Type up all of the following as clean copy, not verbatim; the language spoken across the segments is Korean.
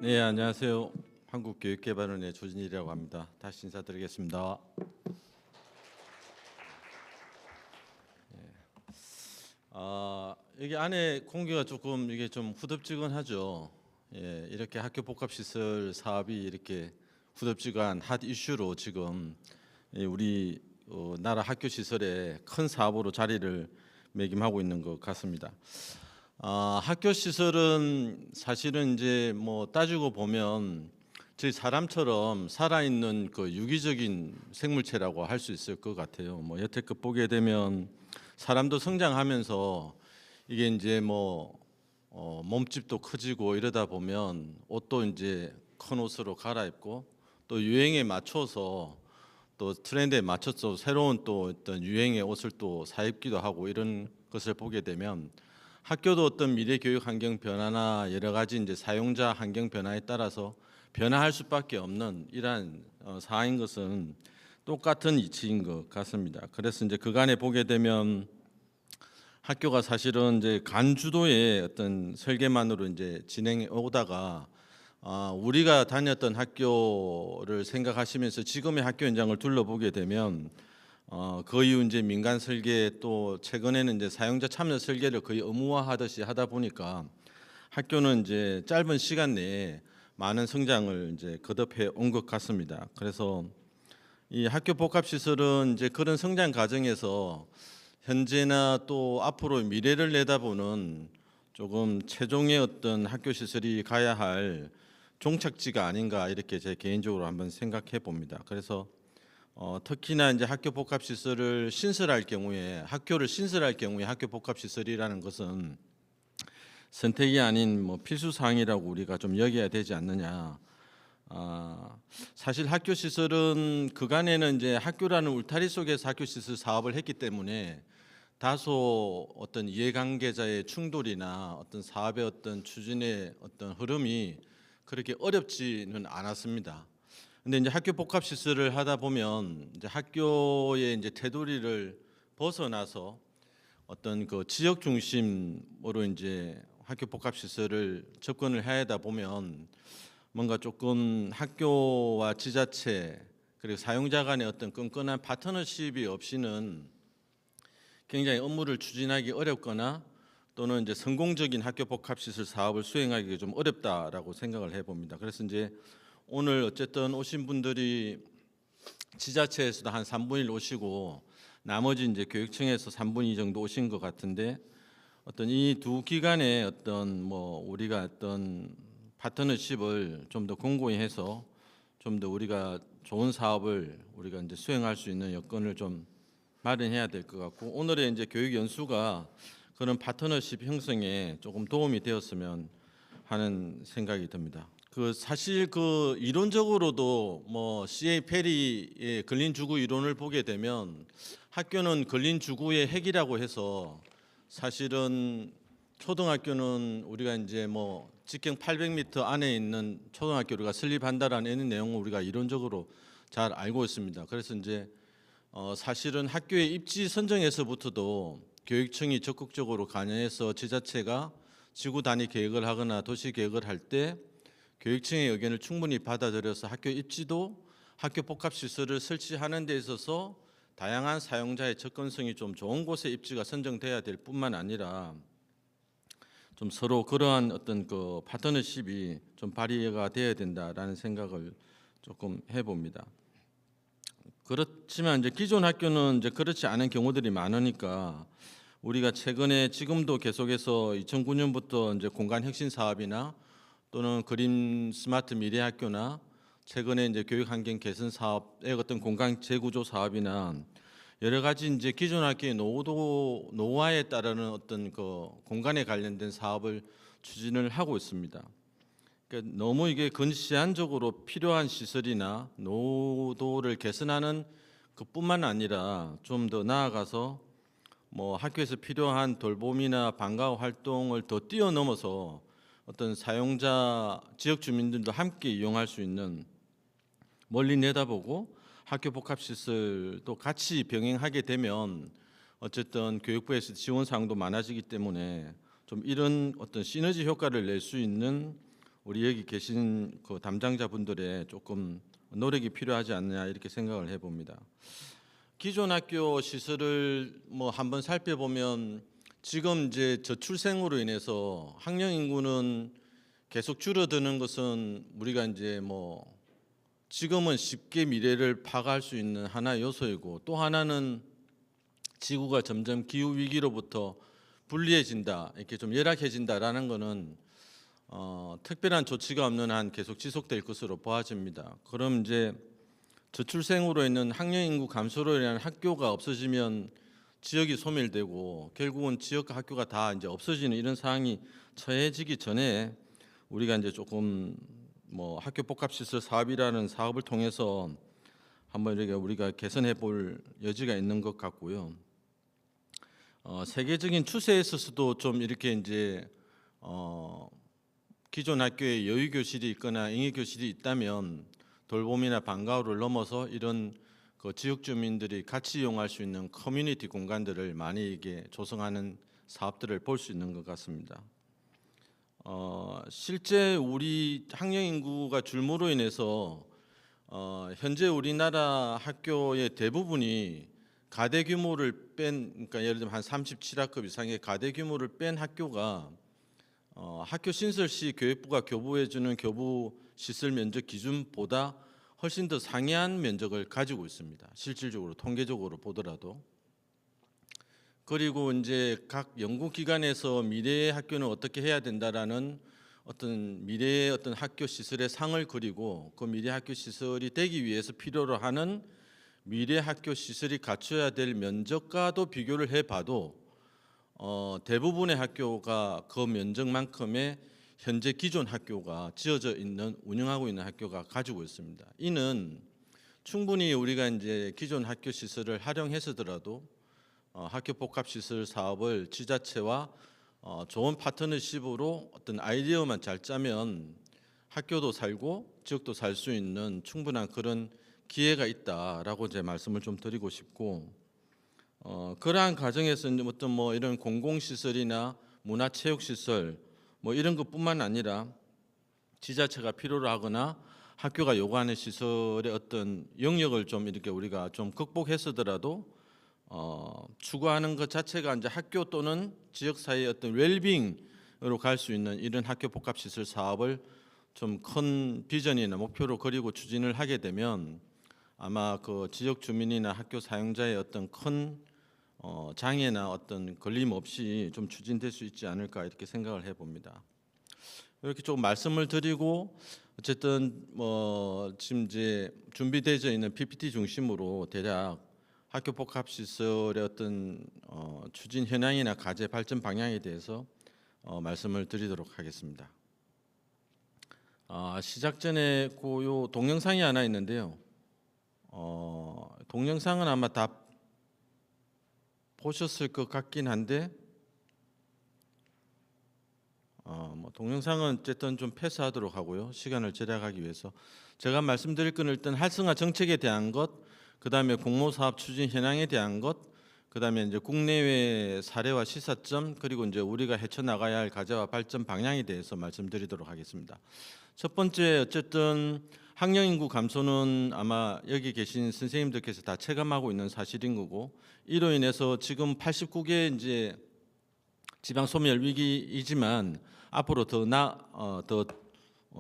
네, 안녕하세요. 한국교육개발원의 조진일이라고 합니다. 다시 인사드리겠습니다. 여기 안에 공기가 조금 이게 좀 후덥지근하죠. 예, 이렇게 학교 복합시설 사업이 이렇게 후덥지근한 핫 이슈로 지금 우리 나라 학교 시설에 큰 사업으로 자리를 매김하고 있는 것 같습니다. 학교 시설은 사실은 이제 뭐 따지고 보면 저희 사람처럼 살아있는 그 유기적인 생물체라고 할 수 있을 것 같아요. 뭐 여태껏 보게 되면 사람도 성장하면서 이게 이제 뭐 몸집도 커지고 이러다 보면 옷도 이제 큰 옷으로 갈아입고 또 유행에 맞춰서 또 트렌드에 맞춰서 새로운 또 어떤 유행의 옷을 또 사입기도 하고 이런 것을 보게 되면 학교도 어떤 미래 교육 환경 변화나 여러 가지 이제 사용자 환경 변화에 따라서 변화할 수밖에 없는 이러한 사항인 것은 똑같은 이치인 것 같습니다. 그래서 이제 그간에 보게 되면 학교가 사실은 이제 간주도의 어떤 설계만으로 이제 진행해 오다가 우리가 다녔던 학교를 생각하시면서 지금의 학교 현장을 둘러보게 되면 그 이후 이제 민간 설계 또 최근에는 이제 사용자 참여 설계를 거의 의무화하듯이 하다 보니까 학교는 이제 짧은 시간 내에 많은 성장을 이제 거듭해 온 것 같습니다. 그래서 이 학교 복합 시설은 이제 그런 성장 과정에서 현재나 또 앞으로 미래를 내다보는 조금 최종의 어떤 학교 시설이 가야 할 종착지가 아닌가 이렇게 제 개인적으로 한번 생각해 봅니다. 그래서 특히나 이제 학교 복합 시설을 신설할 경우에 학교를 신설할 경우에 학교 복합 시설이라는 것은 선택이 아닌 뭐 필수 사항이라고 우리가 좀 여겨야 되지 않느냐. 사실 학교 시설은 그간에는 이제 학교라는 울타리 속에서 학교 시설 사업을 했기 때문에 다소 어떤 이해관계자의 충돌이나 어떤 사업의 어떤 추진의 어떤 흐름이 그렇게 어렵지는 않았습니다. 근데 이제 학교 복합 시설을 하다 보면 이제 학교의 이제 테두리를 벗어나서 어떤 그 지역 중심으로 이제 학교 복합 시설을 접근을 해야 하다 보면 뭔가 조금 학교와 지자체 그리고 사용자 간의 어떤 끈끈한 파트너십이 없이는 굉장히 업무를 추진하기 어렵거나 또는 이제 성공적인 학교 복합 시설 사업을 수행하기 좀 어렵다라고 생각을 해봅니다. 그래서 이제 오늘 어쨌든 오신 분들이 지자체에서도 한 3분의 1 오시고 나머지 이제 교육청에서 3분의 2 정도 오신 것 같은데 어떤 이 두 기관의 어떤 뭐 우리가 어떤 파트너십을 좀 더 공고히 해서 좀 더 우리가 좋은 사업을 우리가 이제 수행할 수 있는 여건을 좀 마련해야 될 것 같고 오늘의 이제 교육 연수가 그런 파트너십 형성에 조금 도움이 되었으면 하는 생각이 듭니다. 그 사실 그 이론적으로도 뭐 CA 페리의 근린주구 이론을 보게 되면 학교는 근린주구의 핵이라고 해서 사실은 초등학교는 우리가 이제 뭐 직경 800m 안에 있는 초등학교 우리가 설립한다라는 내용을 우리가 이론적으로 잘 알고 있습니다. 그래서 이제 사실은 학교의 입지 선정에서부터도 교육청이 적극적으로 관여해서 지자체가 지구 단위 계획을 하거나 도시 계획을 할 때 교육청의 의견을 충분히 받아들여서 학교 입지도 학교 복합 시설을 설치하는 데 있어서 다양한 사용자의 접근성이 좀 좋은 곳에 입지가 선정돼야 될 뿐만 아니라 좀 서로 그러한 어떤 그 파트너십이 좀 발휘가 돼야 된다라는 생각을 조금 해봅니다. 그렇지만 이제 기존 학교는 이제 그렇지 않은 경우들이 많으니까 우리가 최근에 지금도 계속해서 2009년부터 이제 공간 혁신 사업이나 또는 그림 스마트 미래 학교나 최근에 이제 교육 환경 개선 사업의 어떤 공간 재구조 사업이나 여러 가지 이제 기존 학교의 노후화에 따르는 어떤 그 공간에 관련된 사업을 추진을 하고 있습니다. 그러니까 너무 이게 근시안적으로 필요한 시설이나 노도를 개선하는 그뿐만 아니라 좀 더 나아가서 뭐 학교에서 필요한 돌봄이나 방과 활동을 더 뛰어넘어서 어떤 사용자 지역 주민들도 함께 이용할 수 있는 멀리 내다보고 학교 복합 시설도 같이 병행하게 되면 어쨌든 교육부에서 지원 사항도 많아지기 때문에 좀 이런 어떤 시너지 효과를 낼 수 있는 우리 여기 계신 그 담당자분들의 조금 노력이 필요하지 않느냐 이렇게 생각을 해봅니다. 기존 학교 시설을 뭐 한번 살펴보면 지금 이제 저출생으로 인해서 학령 인구는 계속 줄어드는 것은 우리가 이제 뭐 지금은 쉽게 미래를 파악할 수 있는 하나의 요소이고, 또 하나는 지구가 점점 기후 위기로부터 불리해진다, 이렇게 좀 열악해진다라는 것은 특별한 조치가 없는 한 계속 지속될 것으로 보아집니다. 그럼 이제 저출생으로 있는 학령 인구 감소로 인한 학교가 없어지면 지역이 소멸되고 결국은 지역과 학교가 다 이제 없어지는 이런 상황이 처해지기 전에 우리가 이제 조금 뭐 학교 복합시설 사업이라는 사업을 통해서 한번 이렇게 우리가 개선해 볼 여지가 있는 것 같고요. 세계적인 추세에 있어서도 좀 이렇게 이제 기존 학교에 여유 교실이 있거나 잉여 교실이 있다면 돌봄이나 방과후를 넘어서 이런 그 지역 주민들이 같이 이용할 수 있는 커뮤니티 공간들을 많이 이게 조성하는 사업들을 볼 수 있는 것 같습니다. 실제 우리 학령 인구가 줄므로 인해서 현재 우리나라 학교의 대부분이 가대 규모를 뺀, 그러니까 예를 들면 한 37학급 이상의 가대 규모를 뺀 학교가 학교 신설 시 교육부가 교부해 주는 교부 시설 면적 기준보다 훨씬 더 상이한 면적을 가지고 있습니다. 실질적으로 통계적으로 보더라도. 그리고 이제 각 연구기관에서 미래의 학교는 어떻게 해야 된다라는 어떤 미래의 어떤 학교 시설의 상을 그리고 그 미래 학교 시설이 되기 위해서 필요로 하는 미래 학교 시설이 갖춰야 될 면적과도 비교를 해봐도 대부분의 학교가 그 면적만큼의 현재 기존 학교가 지어져 있는 운영하고 있는 학교가 가지고 있습니다. 이는 충분히 우리가 이제 기존 학교 시설을 활용해서더라도 학교 복합 시설 사업을 지자체와 좋은 파트너십으로 어떤 아이디어만 잘 짜면 학교도 살고 지역도 살 수 있는 충분한 그런 기회가 있다라고 제 말씀을 좀 드리고 싶고, 그러한 과정에서 어떤 뭐 이런 공공시설이나 문화체육시설 뭐 이런 것뿐만 아니라 지자체가 필요로 하거나 학교가 요구하는 시설의 어떤 영역을 좀 이렇게 우리가 좀 극복해서더라도 추구하는 것 자체가 이제 학교 또는 지역 사이의 어떤 웰빙으로 갈 수 있는 이런 학교 복합시설 사업을 좀 큰 비전이나 목표로 그리고 추진을 하게 되면 아마 그 지역 주민이나 학교 사용자의 어떤 큰 장애나 어떤 걸림 없이 좀 추진될 수 있지 않을까 이렇게 생각을 해봅니다. 이렇게 좀 말씀을 드리고 어쨌든 뭐 지금 이제 준비되어 있는 PPT 중심으로 대략 학교 복합 시설의 어떤 추진 현황이나 과제 발전 방향에 대해서 말씀을 드리도록 하겠습니다. 시작 전에 요 동영상이 하나 있는데요. 동영상은 아마 다 보셨을 것 같긴 한데 뭐 동영상은 어쨌든 좀 패스하도록 하고요. 시간을 절약하기 위해서 제가 말씀드릴 건 일단 활성화 정책에 대한 것, 그다음에 공모 사업 추진 현황에 대한 것, 그다음에 이제 국내외 사례와 시사점, 그리고 이제 우리가 헤쳐 나가야 할 과제와 발전 방향에 대해서 말씀드리도록 하겠습니다. 첫 번째, 어쨌든 학령 인구 감소는 아마 여기 계신 선생님들께서 다 체감하고 있는 사실인 거고, 이로 인해서 지금 89개 이제 지방 소멸 위기이지만 앞으로 더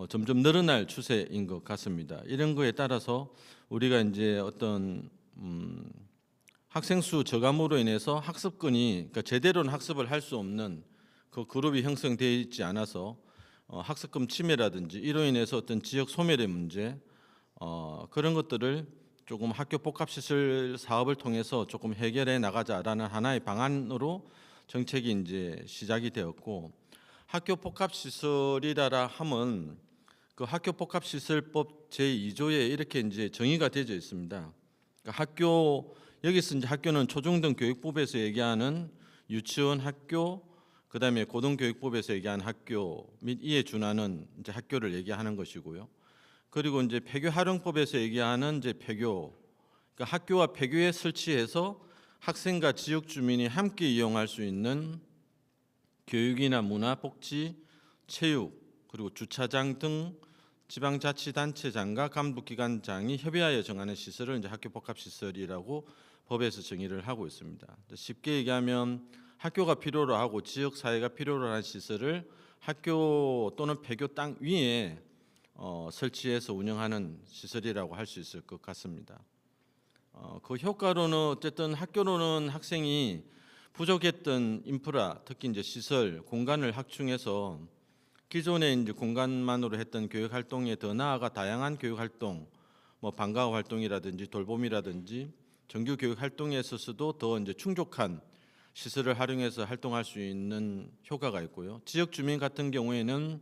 점점 늘어날 추세인 것 같습니다. 이런 거에 따라서 우리가 이제 어떤 학생 수 저감으로 인해서 학습권이, 그러니까 제대로는 학습을 할 수 없는 그 그룹이 형성되어 있지 않아서 학습권 침해라든지 이로 인해서 어떤 지역 소멸의 문제, 그런 것들을 조금 학교 복합시설 사업을 통해서 조금 해결해 나가자라는 하나의 방안으로 정책이 이제 시작이 되었고, 학교 복합시설이라라 함은 그 학교 복합시설법 제2조에 이렇게 이제 정의가 되어 있습니다. 그러니까 학교, 여기서 이제 학교는 초중등 교육법에서 얘기하는 유치원 학교, 그다음에 고등교육법에서 얘기하는 학교 및 이에 준하는 이제 학교를 얘기하는 것이고요. 그리고 이제 폐교활용법에서 얘기하는 이제 폐교, 그러니까 학교와 폐교에 설치해서 학생과 지역 주민이 함께 이용할 수 있는 교육이나 문화, 복지, 체육, 그리고 주차장 등 지방자치단체장과 간부기관장이 협의하여 정하는 시설을 이제 학교 복합시설이라고 법에서 정의를 하고 있습니다. 쉽게 얘기하면 학교가 필요로 하고 지역 사회가 필요로 하는 시설을 학교 또는 폐교 땅 위에 설치해서 운영하는 시설이라고 할 수 있을 것 같습니다. 그 효과로는 어쨌든 학교로는 학생이 부족했던 인프라, 특히 이제 시설, 공간을 확충해서 기존의 이제 공간만으로 했던 교육 활동에 더 나아가 다양한 교육 활동, 뭐 방과후 활동이라든지 돌봄이라든지 정규 교육 활동에 있어서도 더 이제 충족한 시설을 활용해서 활동할 수 있는 효과가 있고요. 지역 주민 같은 경우에는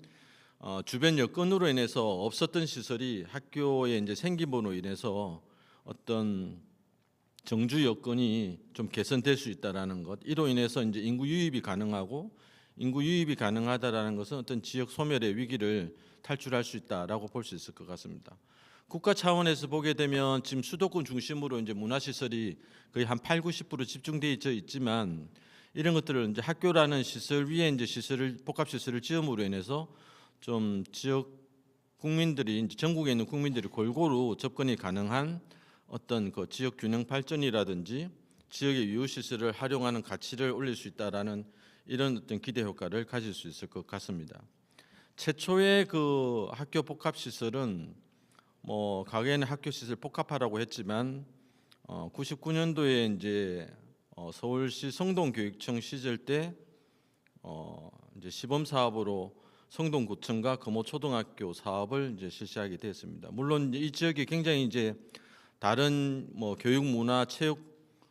주변 여건으로 인해서 없었던 시설이 학교에 이제 생김으로 인해서 어떤 정주 여건이 좀 개선될 수 있다라는 것, 이로 인해서 이제 인구 유입이 가능하고 인구 유입이 가능하다라는 것은 어떤 지역 소멸의 위기를 탈출할 수 있다라고 볼 수 있을 것 같습니다. 국가 차원에서 보게 되면 지금 수도권 중심으로 이제 문화시설이 거의 한 8, 90% 집중돼 있지만 이런 것들을 이제 학교라는 시설 위에 이제 복합시설을 지음으로 인해서 좀 지역 국민들이 이제 전국에 있는 국민들이 골고루 접근이 가능한 어떤 그 지역 균형 발전이라든지 지역의 유휴 시설을 활용하는 가치를 올릴 수 있다라는 이런 어떤 기대 효과를 가질 수 있을 것 같습니다. 최초의 그 학교 복합 시설은 뭐 과거에는 학교 시설 복합화라고 했지만 99년도에 이제 서울시 성동교육청 시절 때 이제 시범 사업으로 성동구청과 금호초등학교 사업을 이제 실시하게 되었습니다. 물론 이 지역이 굉장히 이제 다른 뭐 교육, 문화, 체육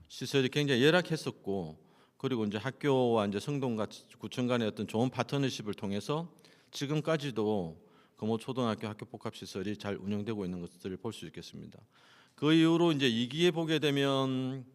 시설이 굉장히 열악했었고, 그리고 이제 학교와 이제 성동과 구청 간의 어떤 좋은 파트너십을 통해서 지금까지도 금호초등학교 학교 복합 시설이 잘 운영되고 있는 것들을 볼 수 있겠습니다. 그 이후로 이제 2기에 보게 되면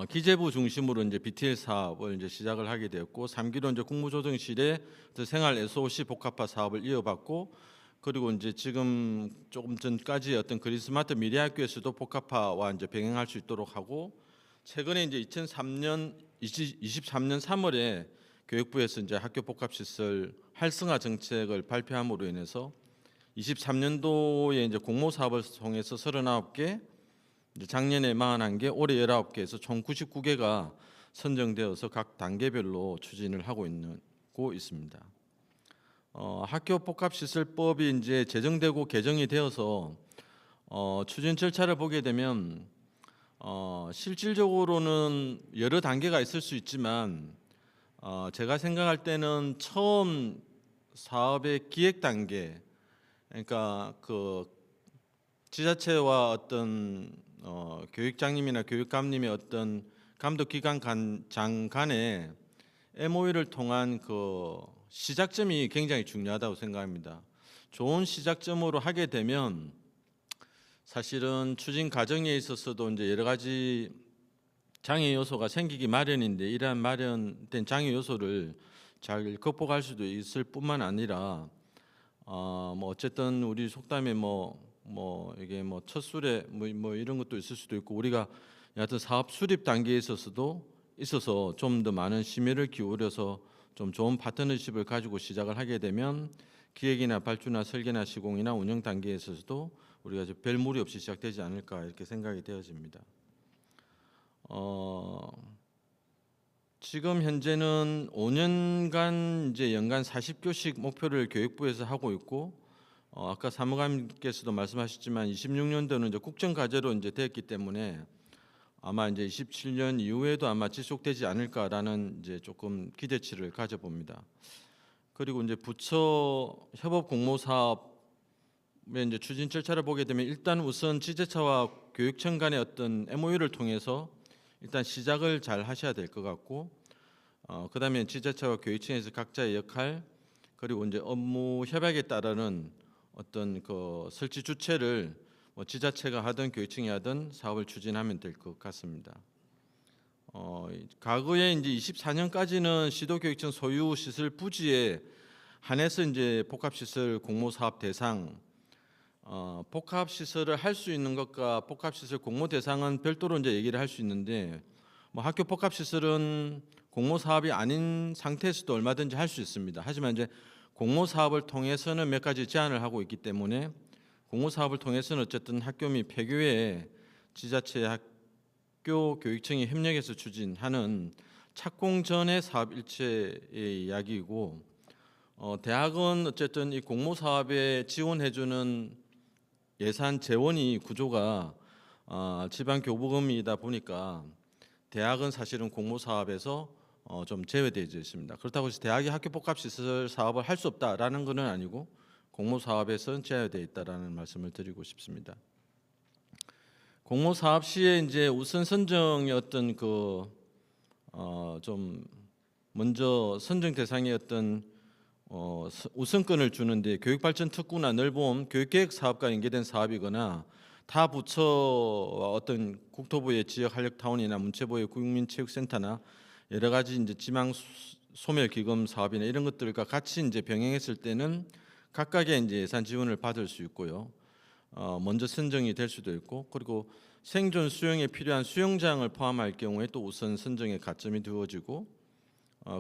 기재부 중심으로 이제 BTL 사업을 이제 시작을 하게 되었고, 3기로 이제 국무조정실의 생활 SOC 복합화 사업을 이어받고, 그리고 이제 지금 조금 전까지 어떤 그린스마트 미래학교에서도 복합화와 이제 병행할 수 있도록 하고, 최근에 이제 23년 3월에 교육부에서 이제 학교 복합시설 활성화 정책을 발표함으로 인해서 23년도에 이제 공모 사업을 통해서 39개, 이제 작년에 41개, 올해 19개에서 총 99개가 선정되어서 각 단계별로 추진을 하고 있습니다. 학교 복합시설법이 이제 제정되고 개정이 되어서 추진 절차를 보게 되면 실질적으로는 여러 단계가 있을 수 있지만 제가 생각할 때는 처음 사업의 기획 단계, 그러니까 그 지자체와 어떤 교육장님이나 교육감님의 어떤 감독기관 장 간의 MOU를 통한 그 시작점이 굉장히 중요하다고 생각합니다. 좋은 시작점으로 하게 되면 사실은 추진 과정에 있어서도 이제 여러 가지 장애 요소가 생기기 마련인데, 이러한 마련된 장애 요소를 잘 극복할 수도 있을 뿐만 아니라 뭐 어쨌든 우리 속담에 이게 뭐 첫 수레 뭐 이런 것도 있을 수도 있고, 우리가 여하튼 사업 수립 단계에 있어서 좀 더 많은 심혈을 기울여서 좀 좋은 파트너십을 가지고 시작을 하게 되면 기획이나 발주나 설계나 시공이나 운영 단계에 있어서도 우리가 별 무리 없이 시작되지 않을까 이렇게 생각이 되어집니다. 지금 현재는 5년간 이제 연간 40교씩 목표를 교육부에서 하고 있고, 아까 사무관님께서도 말씀하셨지만 26년도는 이제 국정과제로 이제 되었기 때문에 아마 이제 27년 이후에도 아마 지속되지 않을까라는 이제 조금 기대치를 가져봅니다. 그리고 이제 부처 협업 공모 사업의 이제 추진 절차를 보게 되면 일단 우선 지자체와 교육청 간의 어떤 MOU를 통해서 일단 시작을 잘 하셔야 될 것 같고, 그다음에 지자체와 교육청에서 각자의 역할, 그리고 이제 업무 협약에 따르는 어떤 그 설치 주체를 뭐 지자체가 하든 교육청이 하든 사업을 추진하면 될 것 같습니다. 과거에 이제 24년까지는 시도교육청 소유 시설 부지에 한해서 이제 복합시설 공모 사업 대상, 복합시설을 할 수 있는 것과 복합시설 공모 대상은 별도로 이제 얘기를 할 수 있는데, 뭐 학교 복합시설은 공모 사업이 아닌 상태에서도 얼마든지 할 수 있습니다. 하지만 이제 공모 사업을 통해서는 몇 가지 제안을 하고 있기 때문에 공모 사업을 통해서는 어쨌든 학교 및 폐교에 지자체 학교 교육청이 협력해서 추진하는 착공 전의 사업 일체의 이야기이고 대학은 어쨌든 이 공모 사업에 지원해주는 예산 재원이 구조가 지방 교부금이다 보니까 대학은 사실은 공모 사업에서 좀 제외되어 있습니다. 그렇다고 해서 대학이 학교 복합시설 사업을 할 수 없다라는 것은 아니고 공모 사업에서는 제외되어 있다라는 말씀을 드리고 싶습니다. 공모 사업 시에 이제 우선 선정의 어떤 좀 먼저 선정 대상의 어떤 우선권을 주는데 교육발전 특구나 넓음 교육계획 사업과 연계된 사업이거나 타 부처와 어떤 국토부의 지역 활력타운이나 문체부의 국민체육센터나 여러 가지 이제 지방 소멸기금 사업이나 이런 것들과 같이 이제 병행했을 때는 각각의 이제 예산 지원을 받을 수 있고요. 먼저 선정이 될 수도 있고 그리고 생존 수용에 필요한 수영장을 포함할 경우에 또 우선 선정에 가점이 두어지고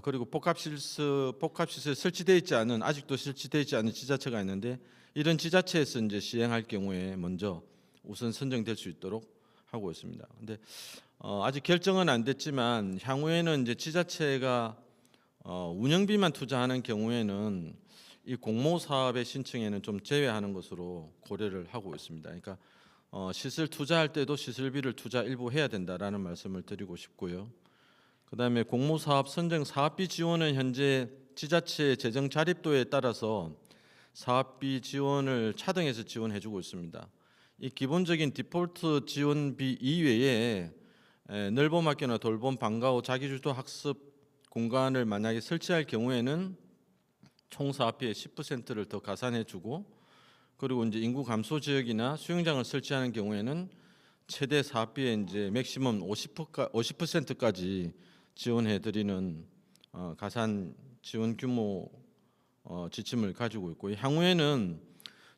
그리고 복합시설 설치되어 있지 않은 아직도 설치되어 있지 않은 지자체가 있는데 이런 지자체에서 이제 시행할 경우에 먼저 우선 선정될 수 있도록 하고 있습니다. 근데 아직 결정은 안 됐지만 향후에는 이제 지자체가 운영비만 투자하는 경우에는 이 공모 사업의 신청에는 좀 제외하는 것으로 고려를 하고 있습니다. 그러니까 시설 투자할 때도 시설비를 투자 일부 해야 된다라는 말씀을 드리고 싶고요. 그다음에 공모 사업 선정 사업비 지원은 현재 지자체 재정 자립도에 따라서 사업비 지원을 차등해서 지원해주고 있습니다. 이 기본적인 디폴트 지원비 이외에 넓은 학교나 돌봄 방과 후 자기주도 학습 공간을 만약에 설치할 경우에는 총 사업비의 10%를 더 가산해주고 그리고 이제 인구 감소 지역이나 수영장을 설치하는 경우에는 최대 사업비의 이제 맥시멈 50%까지 지원해드리는 가산 지원 규모 지침을 가지고 있고 향후에는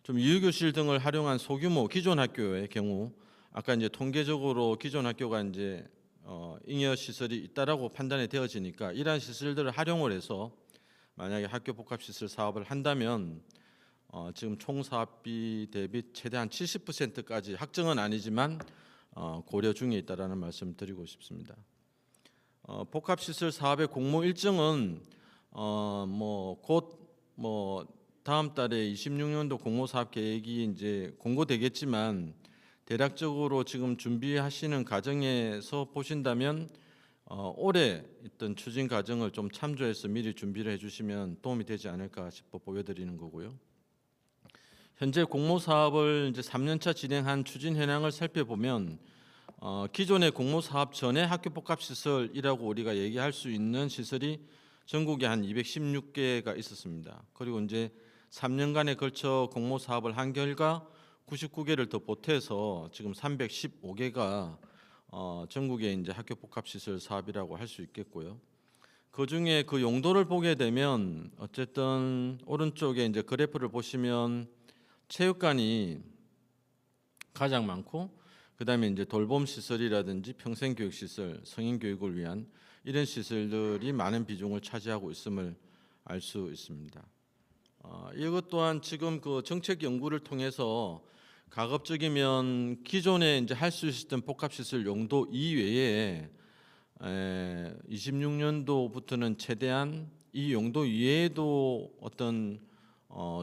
좀 유휴교실 등을 활용한 소규모 기존 학교의 경우 아까 이제 통계적으로 기존 학교가 이제 잉여 시설이 있다라고 판단이 되어지니까 이러한 시설들을 활용을 해서 만약에 학교 복합시설 사업을 한다면 지금 총 사업비 대비 최대한 70%까지 확정은 아니지만 고려 중에 있다라는 말씀을 드리고 싶습니다. 복합시설 사업의 공모 일정은 곧 다음 달에 26년도 공모 사업 계획이 이제 공고되겠지만 대략적으로 지금 준비하시는 과정에서 보신다면 올해 있던 추진 과정을 좀 참조해서 미리 준비를 해주시면 도움이 되지 않을까 싶어 보여드리는 거고요. 현재 공모 사업을 이제 3년차 진행한 추진 현황을 살펴보면 기존의 공모 사업 전에 학교 복합 시설이라고 우리가 얘기할 수 있는 시설이 전국에 한 216개가 있었습니다. 그리고 이제 3년간에 걸쳐 공모 사업을 한 결과 99개를 더 보태서 지금 315개가 전국에 이제 학교 복합 시설 사업이라고 할 수 있겠고요. 그 중에 그 용도를 보게 되면 어쨌든 오른쪽에 이제 그래프를 보시면 체육관이 가장 많고 그다음에 이제 돌봄 시설이라든지 평생교육 시설, 성인 교육을 위한 이런 시설들이 많은 비중을 차지하고 있음을 알 수 있습니다. 이것 또한 지금 그 정책 연구를 통해서 가급적이면 기존에 이제 할 수 있었던 복합시설 용도 이외에 26년도부터는 최대한 이 용도 이외에도 어떤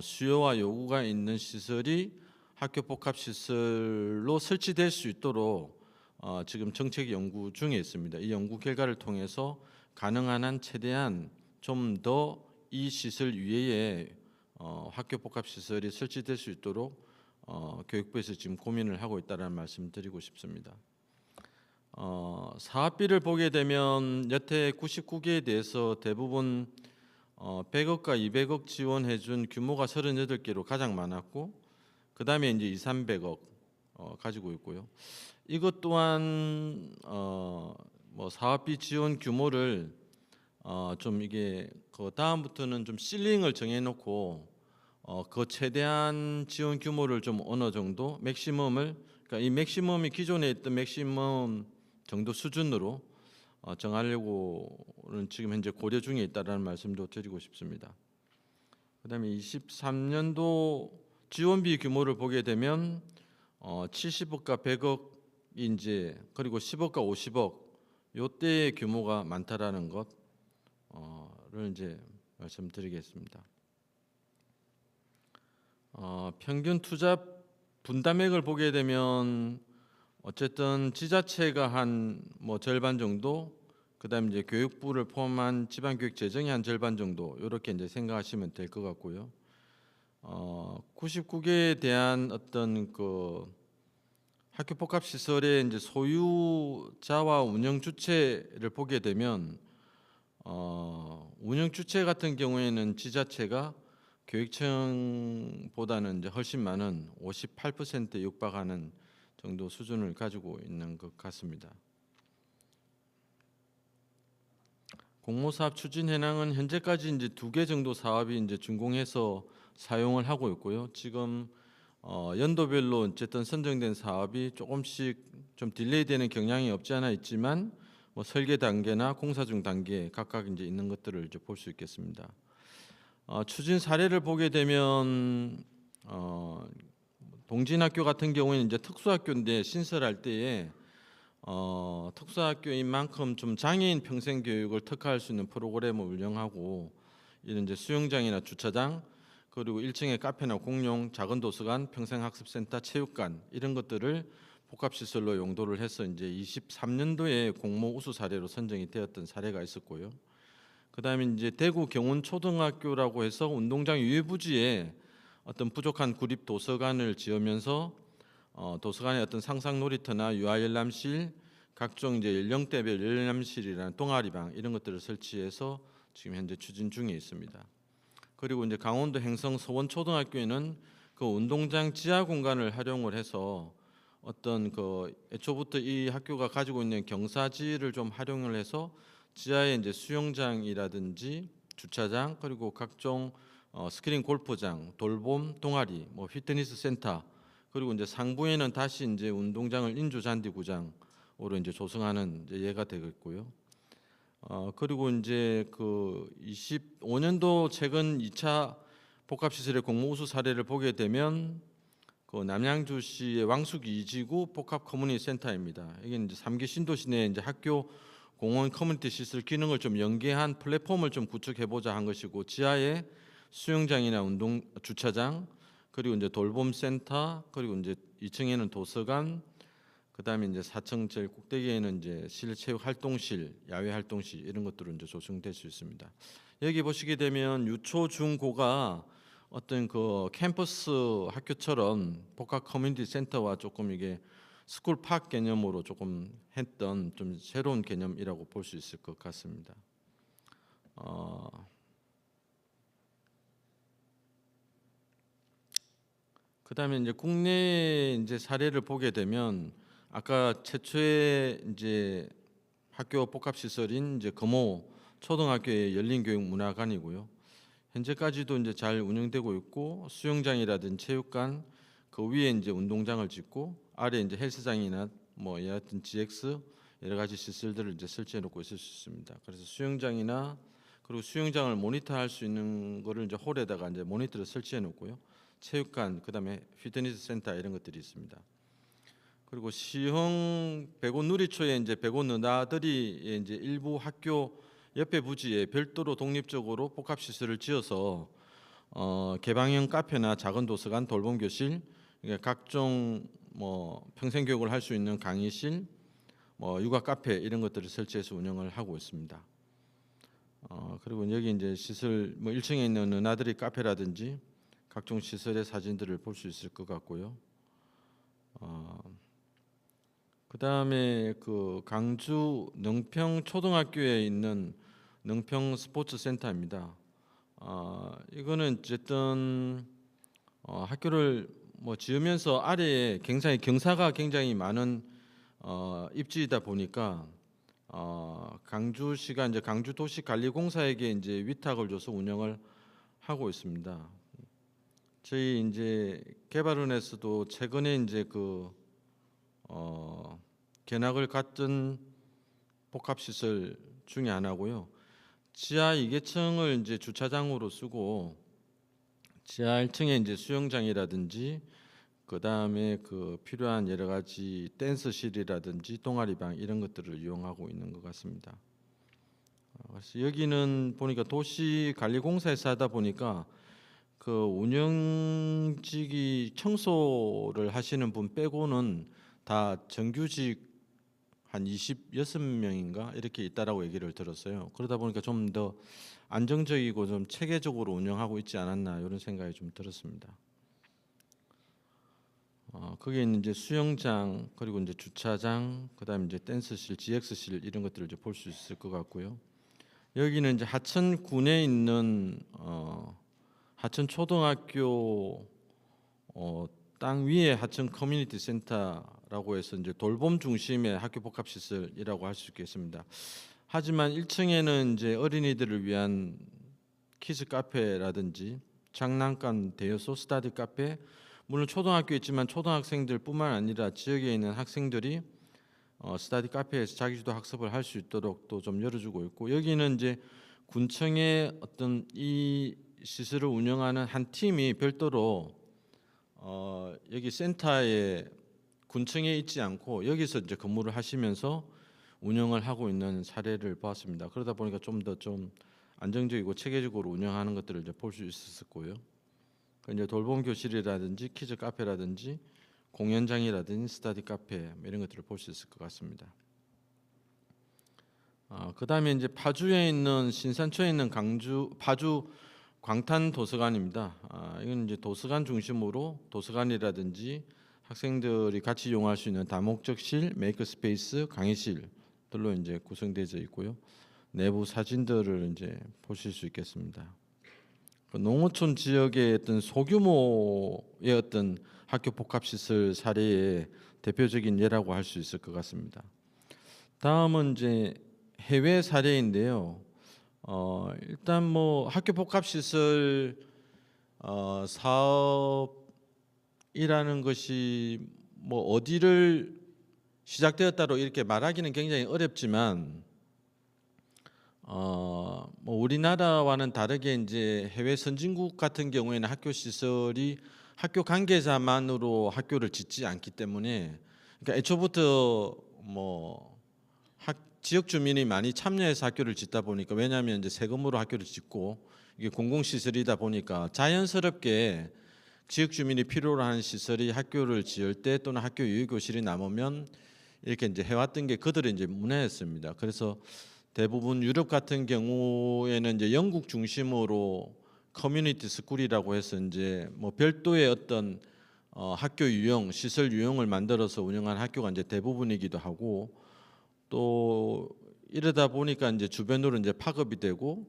수요와 요구가 있는 시설이 학교 복합시설로 설치될 수 있도록 지금 정책 연구 중에 있습니다. 이 연구 결과를 통해서 가능한 한 최대한 좀 더 이 시설 위에 학교 복합시설이 설치될 수 있도록 교육부에서 지금 고민을 하고 있다는 말씀 드리고 싶습니다. 사업비를 보게 되면 여태 99개에 대해서 대부분 100억과 200억 지원해 준 규모가 38개로 가장 많았고 그 다음에 이제 200~300억 가지고 있고요. 이것 또한 사업비 지원 규모를 좀 이게 그 다음부터는 좀 실링을 정해놓고 그 최대한 지원 규모를 좀 어느 정도 맥시멈을 그러니까 이 맥시멈이 기존에 있던 맥시멈 정도 수준으로 정하려고는 지금 현재 고려 중에 있다라는 말씀도 드리고 싶습니다. 그다음에 23년도 지원비 규모를 보게 되면 70억과 100억 이제 그리고 10억과 50억 요때의 규모가 많다라는 것을 이제 말씀드리겠습니다. 평균 투자 분담액을 보게 되면 어쨌든 지자체가 한 뭐 절반 정도, 그다음에 이제 교육부를 포함한 지방교육 재정이 한 절반 정도 이렇게 이제 생각하시면 될 것 같고요. 99개에 대한 어떤 그 학교 복합 시설의 이제 소유자와 운영 주체를 보게 되면 운영 주체 같은 경우에는 지자체가 교육청보다는 이제 훨씬 많은 58%에 육박하는 정도 수준을 가지고 있는 것 같습니다. 공모사업 추진 현황은 현재까지 이제 2개 정도 사업이 이제 준공해서 사용을 하고 있고요. 지금 연도별로 어쨌든 선정된 사업이 조금씩 좀 딜레이되는 경향이 없지 않아 있지만 뭐 설계 단계나 공사 중 단계 각각 이제 있는 것들을 이제 볼 수 있겠습니다. 추진 사례를 보게 되면 동진학교 같은 경우에는 이제 특수학교인데 신설할 때에 특수학교인 만큼 좀 장애인 평생 교육을 특화할 수 있는 프로그램을 운영하고 이런 이제 수영장이나 주차장 그리고 1층에 카페나 공용 작은 도서관, 평생학습센터, 체육관 이런 것들을 복합시설로 용도를 해서 이제 23년도에 공모 우수 사례로 선정이 되었던 사례가 있었고요. 그다음에 이제 대구 경운초등학교라고 해서 운동장 유해부지에 어떤 부족한 구립 도서관을 지으면서 도서관에 어떤 상상 놀이터나 유아 열람실, 각종 이제 연령대별 열람실이나 동아리방 이런 것들을 설치해서 지금 현재 추진 중에 있습니다. 그리고 이제 강원도 행성 서원초등학교에는 그 운동장 지하 공간을 활용을 해서 어떤 그 애초부터 이 학교가 가지고 있는 경사지를 좀 활용을 해서 지하에 이제 수영장이라든지 주차장 그리고 각종 스크린 골프장, 돌봄, 동아리, 뭐 피트니스 센터 그리고 이제 상부에는 다시 이제 운동장을 인조 잔디 구장으로 이제 조성하는 이제 예가 되겠고요. 그리고 이제 그 25년도 최근 2차 복합시설의 공모 우수 사례를 보게 되면 그 남양주시의 왕숙 2지구 복합 커뮤니티 센터입니다. 이게 이제 3기 신도시 내 이제 학교 공원 커뮤니티 시설 기능을 좀 연계한 플랫폼을 좀 구축해 보자 한 것이고 지하에 수영장이나 운동 주차장 그리고 이제 돌봄 센터 그리고 이제 2층에는 도서관 그다음에 이제 4층 제일 꼭대기에는 이제 실체육 활동실, 야외 활동실 이런 것들은 이제 조성될 수 있습니다. 여기 보시게 되면 유초 중고가 어떤 그 캠퍼스 학교처럼 복합 커뮤니티 센터와 조금 이게 스쿨 파크 개념으로 조금 했던 좀 새로운 개념이라고 볼 수 있을 것 같습니다. 그다음에 이제 국내 이제 사례를 보게 되면 아까 최초의 이제 학교 복합 시설인 이제 금호 초등학교의 열린교육문화관이고요. 현재까지도 이제 잘 운영되고 있고 수영장이라든지 체육관 그 위에 이제 운동장을 짓고 아래 이제 헬스장이나 뭐 여하튼 GX 여러 가지 시설들을 이제 설치해 놓고 있을 수 있습니다. 그래서 수영장이나 그리고 수영장을 모니터할 수 있는 거를 이제 홀에다가 이제 모니터를 설치해 놓고요. 체육관 그다음에 피트니스 센터 이런 것들이 있습니다. 그리고 시흥 백운 누리초에 이제 백운 누나들이 이제 일부 학교 옆에 부지에 별도로 독립적으로 복합 시설을 지어서 개방형 카페나 작은 도서관, 돌봄 교실, 각종 뭐 평생 교육을 할 수 있는 강의실, 뭐 육아 카페 이런 것들을 설치해서 운영을 하고 있습니다. 그리고 여기 이제 시설 뭐 1층에 있는 누나들이 카페라든지 각종 시설의 사진들을 볼 수 있을 것 같고요. 그다음에 그 강주 능평 초등학교에 있는 능평 스포츠 센터입니다. 이거는 어쨌든 학교를 뭐 지으면서 아래에 굉장히 경사가 굉장히 많은 입지이다 보니까 강주시가 이제 강주도시관리공사에게 이제 위탁을 줘서 운영을 하고 있습니다. 저희 이제 개발원에서도 최근에 이제 그 견학을 갔던 복합시설 중에 하나고요. 지하 2계층을 이제 주차장으로 쓰고 지하 1층에 이제 수영장이라든지 그다음에 그 필요한 여러 가지 댄스실이라든지 동아리방 이런 것들을 이용하고 있는 것 같습니다. 그래서 여기는 보니까 도시관리공사에서 하다 보니까 그 운영직이 청소를 하시는 분 빼고는 다 정규직 한 26명인가 이렇게 있다라고 얘기를 들었어요. 그러다 보니까 좀 더 안정적이고 좀 체계적으로 운영하고 있지 않았나 이런 생각이 좀 들었습니다. 거기에 있는 이제 수영장 그리고 이제 주차장 그다음에 이제 댄스실, GX실 이런 것들을 이제 볼 수 있을 것 같고요. 여기는 이제 하천군에 있는 하천 초등학교 땅 위에 하천 커뮤니티 센터라고 해서 이제 돌봄 중심의 학교 복합 시설이라고 할 수 있겠습니다. 하지만 1층에는 이제 어린이들을 위한 키즈 카페라든지 장난감 대여소, 스터디 카페, 물론 초등학교 있지만 초등학생들뿐만 아니라 지역에 있는 학생들이 스터디 카페에서 자기주도 학습을 할 수 있도록 또 좀 열어주고 있고, 여기는 이제 군청의 어떤 이 시설을 운영하는 한 팀이 별도로 여기 센터에 군청에 있지 않고 여기서 이제 근무를 하시면서 운영을 하고 있는 사례를 보았습니다. 그러다 보니까 좀 더 좀 안정적이고 체계적으로 운영하는 것들을 이제 볼 수 있었고요. 이제 돌봄 교실이라든지 키즈 카페라든지 공연장이라든지 스터디 카페 이런 것들을 볼 수 있을 것 같습니다. 그다음에 이제 파주에 있는 신산초에 있는 파주 광탄 도서관입니다. 이건 이제 도서관 중심으로 도서관이라든지 학생들이 같이 이용할 수 있는 다목적실, 메이커스페이스, 강의실들로 이제 구성되어 있고요. 내부 사진들을 이제 보실 수 있겠습니다. 그 농어촌 지역의 어떤 소규모의 어떤 학교 복합시설 사례의 대표적인 예라고 할 수 있을 것 같습니다. 다음은 이제 해외 사례인데요. 일단 뭐 학교 복합시설 사업이라는 것이 뭐 어디를 시작되었다로 이렇게 말하기는 굉장히 어렵지만 뭐 우리나라와는 다르게 이제 해외 선진국 같은 경우에는 학교 시설이 학교 관계자만으로 학교를 짓지 않기 때문에, 그러니까 애초부터 뭐 지역 주민이 많이 참여해서 학교를 짓다 보니까, 왜냐하면 이제 세금으로 학교를 짓고 이게 공공시설이다 보니까 자연스럽게 지역 주민이 필요로 하는 시설이 학교를 지을 때 또는 학교 유휴교실이 남으면 이렇게 이제 해왔던 게 그들의 이제 문화였습니다. 그래서 대부분 유럽 같은 경우에는 이제 영국 중심으로 커뮤니티 스쿨이라고 해서 이제 뭐 별도의 어떤 학교 유형, 시설 유형을 만들어서 운영한 학교가 이제 대부분이기도 하고, 또 이러다 보니까 이제 주변으로 이제 파급이 되고,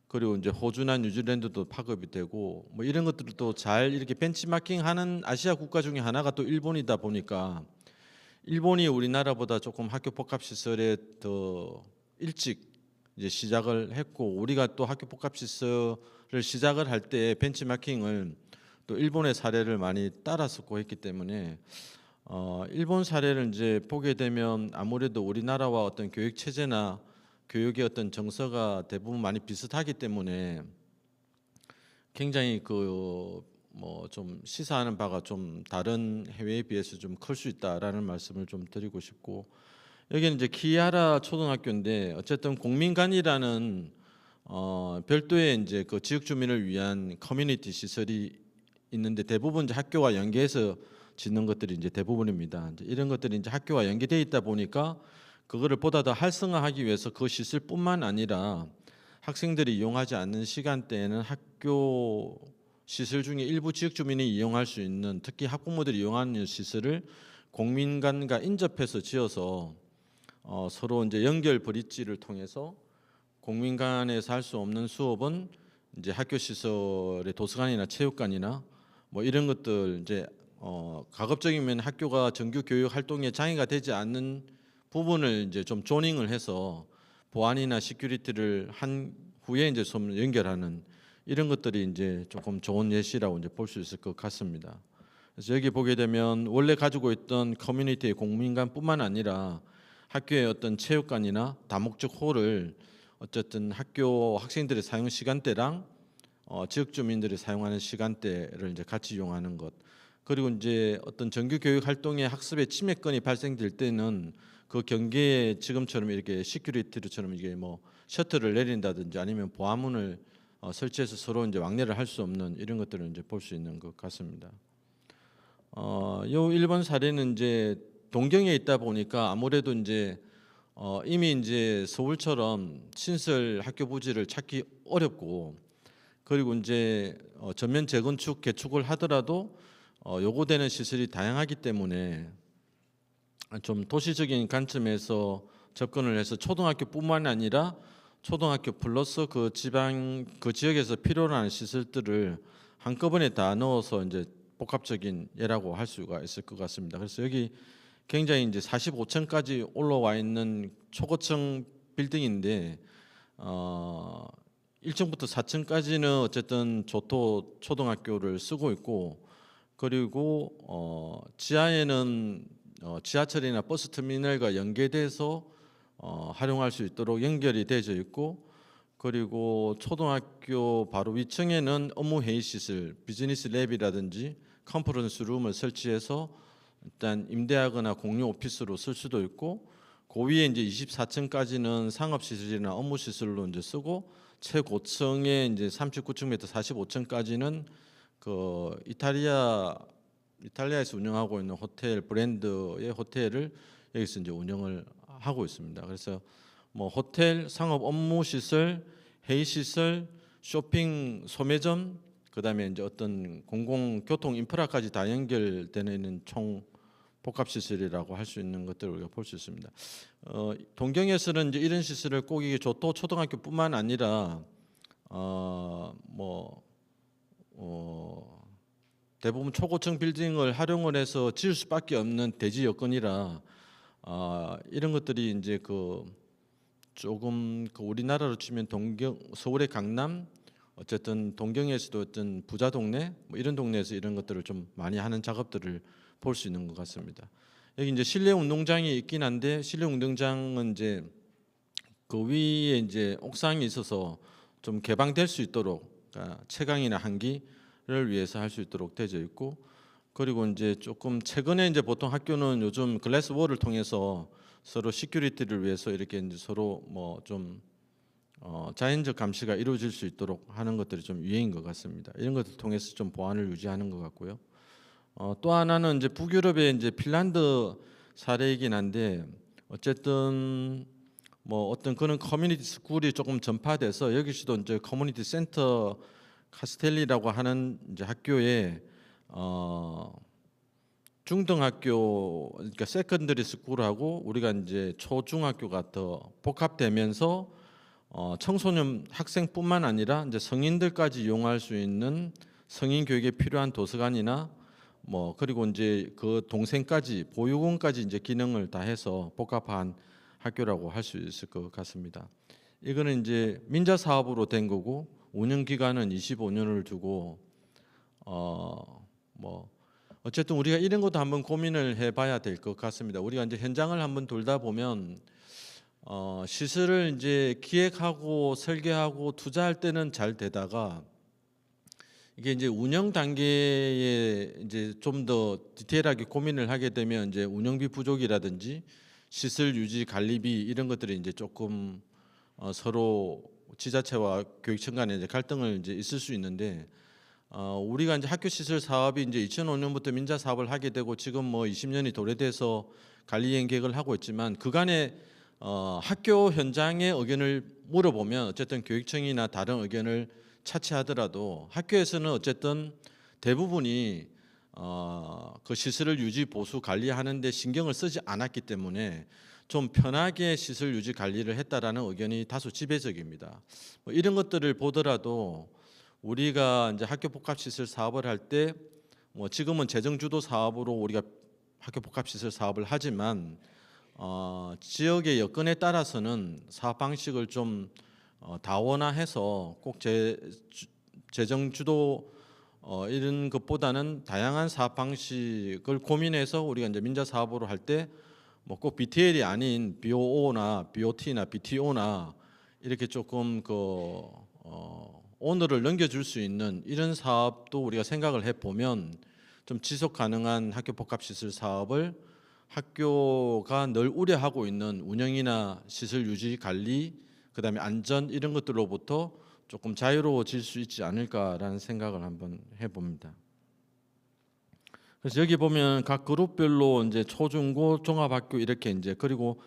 그리고 이제 호주나 뉴질랜드도 파급이 되고, 뭐 이런 것들도 잘 이렇게 벤치마킹하는 아시아 국가 중에 하나가 또 일본이다 보니까, 일본이 우리나라보다 조금 학교 복합 시설에 더 일찍 이제 시작을 했고, 우리가 또 학교 복합 시설을 시작을 할 때 벤치마킹을 또 일본의 사례를 많이 따랐었고 했기 때문에 일본 사례를 이제 보게 되면 아무래도 우리나라와 어떤 교육 체제나 교육의 어떤 정서가 대부분 많이 비슷하기 때문에 굉장히 그 뭐 좀 시사하는 바가 좀 다른 해외에 비해서 좀 클 수 있다라는 말씀을 좀 드리고 싶고, 여기는 이제 키하라 초등학교인데 어쨌든 공민관이라는 별도의 이제 그 지역 주민을 위한 커뮤니티 시설이 있는데, 대부분 이제 학교와 연계해서 짓는 것들이 이제 대부분입니다. 이제 이런 것들이 이제 학교와 연계되어 있다 보니까 그거를 보다 더 활성화하기 위해서 그 시설뿐만 아니라 학생들이 이용하지 않는 시간대에는 학교 시설 중에 일부 지역 주민이 이용할 수 있는, 특히 학부모들이 이용하는 시설을 공민관과 인접해서 지어서 서로 이제 연결 브릿지를 통해서 공민관에서 할 수 없는 수업은 이제 학교 시설의 도서관이나 체육관이나 뭐 이런 것들 이제 가급적이면 학교가 정규 교육 활동에 장애가 되지 않는 부분을 이제 좀 조닝을 해서 보안이나 시큐리티를 한 후에 이제 좀 연결하는 이런 것들이 이제 조금 좋은 예시라고 이제 볼 수 있을 것 같습니다. 그래서 여기 보게 되면 원래 가지고 있던 커뮤니티의 공민관뿐만 아니라 학교의 어떤 체육관이나 다목적 홀을 어쨌든 학교 학생들의 사용 시간대랑 지역 주민들이 사용하는 시간대를 이제 같이 이용하는 것. 그리고 이제 어떤 정규 교육 활동에 학습에 침해권이 발생될 때는 그 경계에 지금처럼 이렇게 시큐리티처럼 이게 뭐 셔터를 내린다든지 아니면 보안문을 설치해서 서로 이제 왕래를 할 수 없는 이런 것들을 이제 볼 수 있는 것 같습니다. 요 일본 사례는 이제 동경에 있다 보니까 아무래도 이제 이미 이제 서울처럼 신설 학교 부지를 찾기 어렵고, 그리고 이제 전면 재건축 개축을 하더라도 요구되는 시설이 다양하기 때문에 좀 도시적인 관점에서 접근을 해서 초등학교뿐만 아니라 초등학교 플러스 그 지방 그 지역에서 필요로 하는 시설들을 한꺼번에 다 넣어서 이제 복합적인 예라고 할 수가 있을 것 같습니다. 그래서 여기 굉장히 이제 45층까지 올라와 있는 초고층 빌딩인데 1층부터 4층까지는 어쨌든 조토 초등학교를 쓰고 있고, 그리고 지하에는 지하철이나 버스 터미널과 연계돼서 활용할 수 있도록 연결이 되어 있고, 그리고 초등학교 바로 위층에는 업무 회의 시설, 비즈니스 랩이라든지 컨퍼런스 룸을 설치해서 일단 임대하거나 공유 오피스로 쓸 수도 있고, 그 위에 이제 24층까지는 상업 시설이나 업무 시설로 이제 쓰고, 최고층에 이제 39층부터 45층까지는 그 이탈리아에서 운영하고 있는 호텔 브랜드의 호텔을 여기서 이제 운영을 하고 있습니다. 그래서 뭐 호텔, 상업 업무 시설, 회의 시설, 쇼핑 소매점, 그다음에 이제 어떤 공공 교통 인프라까지 다 연결되어 있는 총 복합 시설이라고 할 수 있는 것들을 우리가 볼 수 있습니다. 동경에서는 이제 이런 시설을 꼭 이게 조토 초등학교뿐만 아니라 대부분 초고층 빌딩을 활용을 해서 지을 수밖에 없는 대지 여건이라 이런 것들이 이제 그 조금 그 우리나라로 치면 동경 서울의 강남, 어쨌든 동경에서도 어떤 부자 동네 뭐 이런 동네에서 이런 것들을 좀 많이 하는 작업들을 볼 수 있는 것 같습니다. 여기 이제 실내 운동장이 있긴 한데 실내 운동장은 이제 그 위에 이제 옥상이 있어서 좀 개방될 수 있도록, 그러니까 채광이나 한기를 위해서 할 수 있도록 되어 있고, 그리고 이제 조금 최근에 이제 보통 학교는 요즘 글래스 월을 통해서 서로 시큐리티를 위해서 이렇게 이제 서로 뭐 좀 자연적 감시가 이루어질 수 있도록 하는 것들이 좀 유행인 것 같습니다. 이런 것들 통해서 좀 보안을 유지하는 것 같고요. 또 하나는 이제 북유럽의 이제 핀란드 사례이긴 한데, 어쨌든 뭐 어떤 그런 커뮤니티 스쿨이 조금 전파돼서 여기서도 이제 커뮤니티 센터 카스텔리라고 하는 이제 학교에 중등학교, 그러니까 세컨더리 스쿨하고 우리가 이제 초중학교가 더 복합되면서 청소년 학생뿐만 아니라 이제 성인들까지 이용할 수 있는 성인 교육에 필요한 도서관이나 뭐 그리고 이제 그 동생까지 보육원까지 이제 기능을 다 해서 복합한 학교라고 할 수 있을 것 같습니다. 이거는 이제 민자 사업으로 된 거고 운영 기간은 25년을 두고 뭐 어쨌든 우리가 이런 것도 한번 고민을 해봐야 될 것 같습니다. 우리가 이제 현장을 한번 돌다 보면 시설을 이제 기획하고 설계하고 투자할 때는 잘 되다가 이게 이제 운영 단계에 이제 좀 더 디테일하게 고민을 하게 되면 이제 운영비 부족이라든지 시설 유지 관리비 이런 것들이 이제 조금 서로 지자체와 교육청 간에 이제 갈등을 이제 있을 수 있는데, 우리가 이제 학교 시설 사업이 이제 2005년부터 민자 사업을 하게 되고 지금 뭐 20년이 도래돼서 관리행 계획을 하고 있지만, 그간에 학교 현장의 의견을 물어보면 어쨌든 교육청이나 다른 의견을 차치하더라도 학교에서는 어쨌든 대부분이 그 시설을 유지 보수 관리하는 데 신경을 쓰지 않았기 때문에 좀 편하게 시설 유지 관리를 했다라는 의견이 다소 지배적입니다. 뭐 이런 것들을 보더라도 우리가 이제 학교 복합 시설 사업을 할 때 뭐 지금은 재정 주도 사업으로 우리가 학교 복합 시설 사업을 하지만 지역의 여건에 따라서는 사업 방식을 좀 다원화해서 꼭 재정 주도 이런 것보다는 다양한 사업 방식을 고민해서 우리가 이제 민자 사업으로 할 때 뭐 꼭 BTL이 아닌 BOO나 BOT나 BTO나 이렇게 조금 그 오너를 넘겨줄 수 있는 이런 사업도 우리가 생각을 해보면 좀 지속 가능한 학교 복합시설 사업을 학교가 늘 우려하고 있는 운영이나 시설 유지 관리, 그다음에 안전 이런 것들로부터 조금 자유로워질 수 있지 않을까라는 생각을 한번 해봅니다. 그래서 여기 보면 각 그룹별로 이제 초중고 종합학교 이렇게 이제 그리고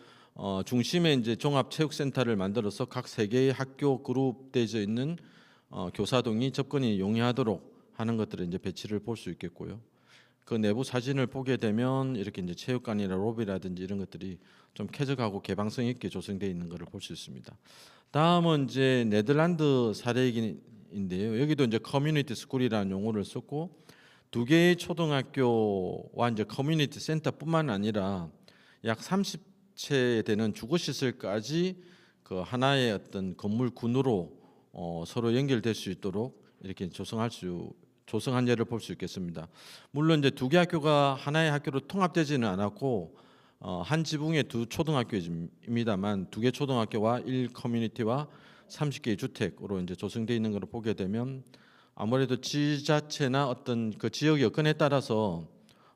중심에 이제 종합체육센터를 만들어서 각 세 개의 학교 그룹되어 있는 교사동이 접근이 용이하도록 하는 것들을 이제 배치를 볼 수 있겠고요. 그 내부 사진을 보게 되면 이렇게 이제 체육관이나 로비라든지 이런 것들이 좀 쾌적하고 개방성 있게 조성되어 있는 것을 볼 수 있습니다. 다음은 이제 네덜란드 사례인데요. 여기도 이제 커뮤니티 스쿨이라는 용어를 썼고 두 개의 초등학교와 이제 커뮤니티 센터뿐만 아니라 약 30채 되는 주거시설까지 그 하나의 어떤 건물군으로 서로 연결될 수 있도록 이렇게 조성한 예를 볼 수 있겠습니다. 물론 이제 두 개 학교가 하나의 학교로 통합되지는 않았고 한 지붕에 두 초등학교입니다만 두 개 초등학교와 1 커뮤니티와 30개의 주택으로 이제 조성되어 있는 것을 보게 되면 아무래도 지자체나 어떤 그 지역 여건에 따라서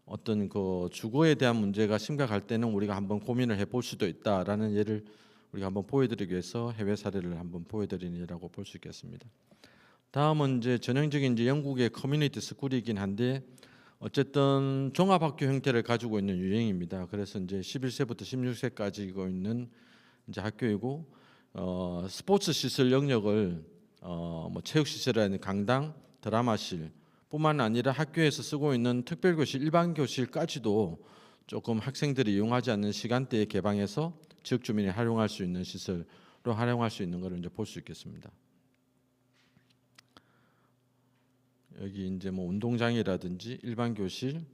어떤 그 주거에 대한 문제가 심각할 때는 우리가 한번 고민을 해볼 수도 있다라는 예를 우리가 한번 보여드리기 위해서 해외 사례를 한번 보여드리는 예라고 볼 수 있겠습니다. 다음은 이제 전형적인 이제 영국의 커뮤니티 스쿨이긴 한데 어쨌든 종합학교 형태를 가지고 있는 유형입니다. 그래서 이제 11세부터 16세까지 이고 있는 이제 학교이고 스포츠 시설 영역을 뭐 체육 시설이라는 강당, 드라마실 뿐만 아니라 학교에서 쓰고 있는 특별교실, 일반 교실까지도 조금 학생들이 이용하지 않는 시간대에 개방해서 지역 주민이 활용할 수 있는 시설로 활용할 수 있는 것을 이제 볼 수 있겠습니다. 여기 이제 뭐 운동장이라든지 일반 교실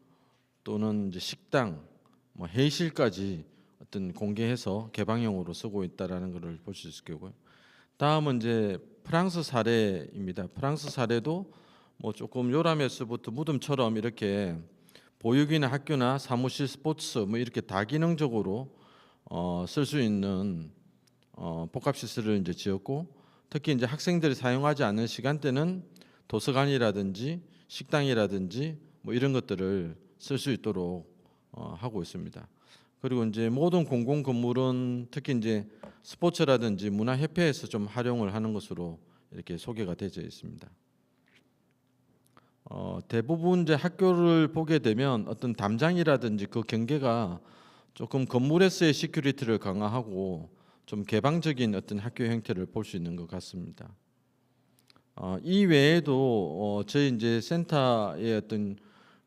또는 이제 식당, 뭐 회의실까지 어떤 공개해서 개방형으로 쓰고 있다라는 것을 볼 수 있을 거고요. 다음은 이제 프랑스 사례입니다. 프랑스 사례도 뭐 조금 요람에서부터 무덤처럼 이렇게 보육이나 학교나 사무실, 스포츠 뭐 이렇게 다기능적으로 쓸 수 있는 복합시설을 이제 지었고 특히 이제 학생들이 사용하지 않는 시간대는 도서관이라든지 식당이라든지 뭐 이런 것들을 쓸 수 있도록 하고 있습니다. 그리고 이제 모든 공공 건물은 특히 이제 스포츠라든지 문화협회에서 좀 활용을 하는 것으로 이렇게 소개가 되어 있습니다. 대부분 이제 학교를 보게 되면 어떤 담장이라든지 그 경계가 조금 건물에서의 시큐리티를 강화하고 좀 개방적인 어떤 학교 형태를 볼 수 있는 것 같습니다. 이 외에도 저희 이제 센터의 어떤